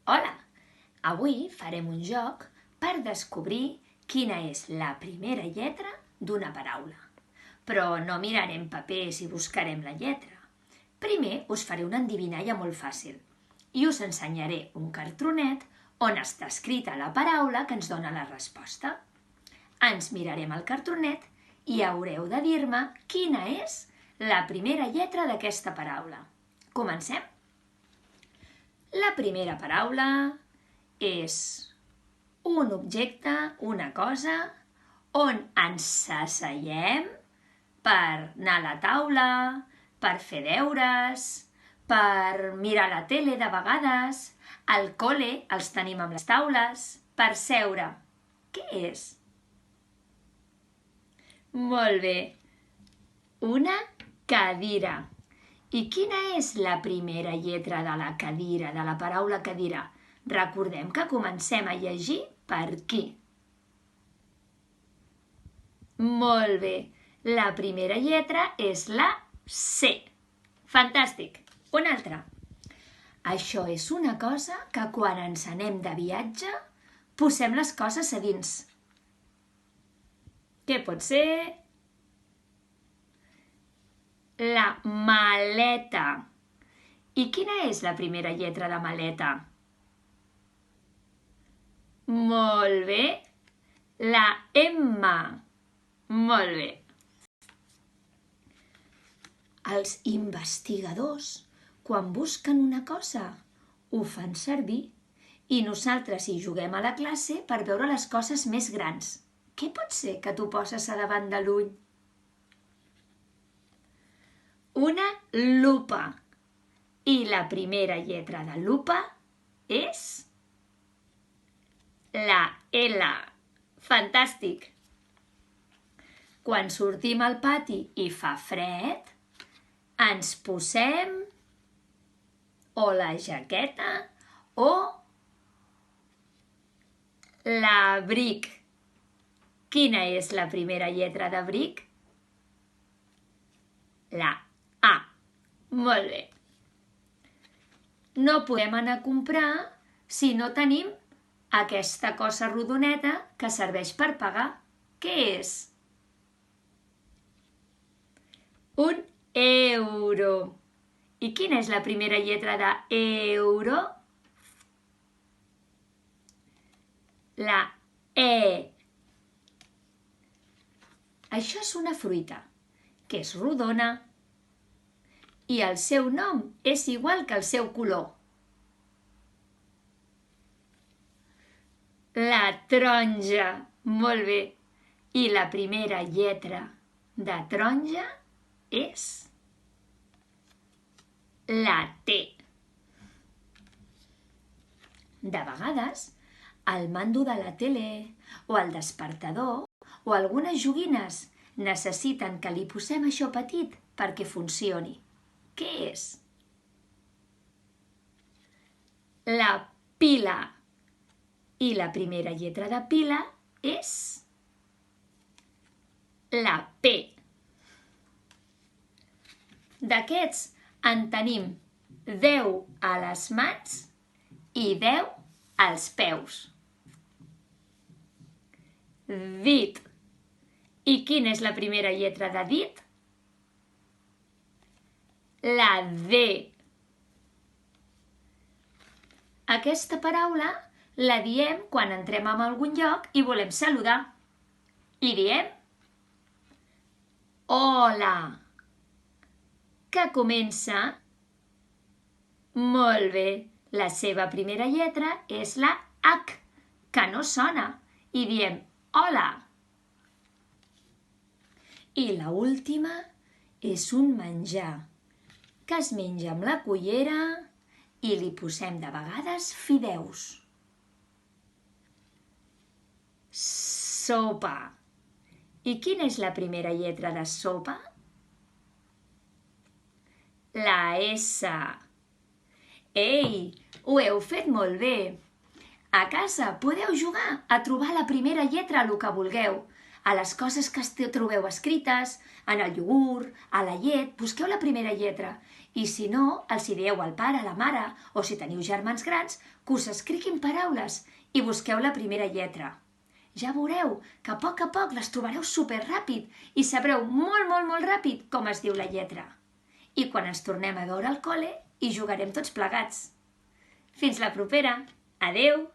Hola! Avui farem un joc per descobrir quina és la primera lletra d'una paraula. Però no mirarem papers i buscarem la lletra. Primer us faré una endivinalla molt fàcil i us ensenyaré un cartronet on està escrita la paraula que ens dona la resposta. Ens mirarem el cartronet i haureu de dir-me quina és la primera lletra d'aquesta paraula. Comencem? La primera paraula és un objecte, una cosa, on ens asseiem per anar a la taula, per fer deures, per mirar la tele de vegades, al col·le els tenim amb les taules, per seure. Què és? Molt bé, una cadira. I quina és la primera lletra de la cadira, de la paraula cadira? Recordem que comencem a llegir per aquí. Molt bé, la primera lletra és la C. Fantàstic! Una altra. Això és una cosa que quan ens anem de viatge posem les coses a dins. Què pot ser? La maleta. I quina és la primera lletra de maleta? Molt bé, la M. Molt bé. Els investigadors, quan busquen una cosa, ho fan servir i nosaltres hi juguem a la classe per veure les coses més grans. Què pot ser que tu poses a davant de l'ull? Una lupa. I la primera lletra de lupa és la L. Fantàstic! Quan sortim al pati i fa fred, ens posem o la jaqueta o l'abric. Quina és la primera lletra d'abric? La A. Molt bé. No podem anar a comprar si no tenim aquesta cosa rodoneta que serveix per pagar. Què és? Un euro. I quina és la primera lletra de euro? La E. Això és una fruita, que és rodona, i el seu nom és igual que el seu color. La taronja. Molt bé. I la primera lletra de taronja és la T. De vegades, el mando de la tele o el despertador o algunes joguines necessiten que li posem això petit perquè funcioni. Què és? La pila. I la primera lletra de pila és la P. D'aquests en tenim 10 a les mans i 10 als peus. Dit. I quina és la primera lletra de dit? La D. Aquesta paraula la diem quan entrem en algun lloc i volem saludar. I diem hola, que comença molt bé. La seva primera lletra és la H, que no sona, i diem hola. I l'última és un menjar, que es menja amb la cullera i li posem de vegades fideus. Sopa. I quina és la primera lletra de sopa? La S. Ei, ho heu fet molt bé. A casa podeu jugar a trobar la primera lletra, el que vulgueu. a les coses que trobeu escrites, en el iogurt, a la llet, busqueu la primera lletra. I si no, els dieu al pare, a la mare, o si teniu germans grans, que us escriguin paraules i busqueu la primera lletra. Ja veureu que a poc les trobareu superràpid i sabreu molt ràpid com es diu la lletra. I quan ens tornem a veure al col·le, hi jugarem tots plegats. Fins la propera! Adeu!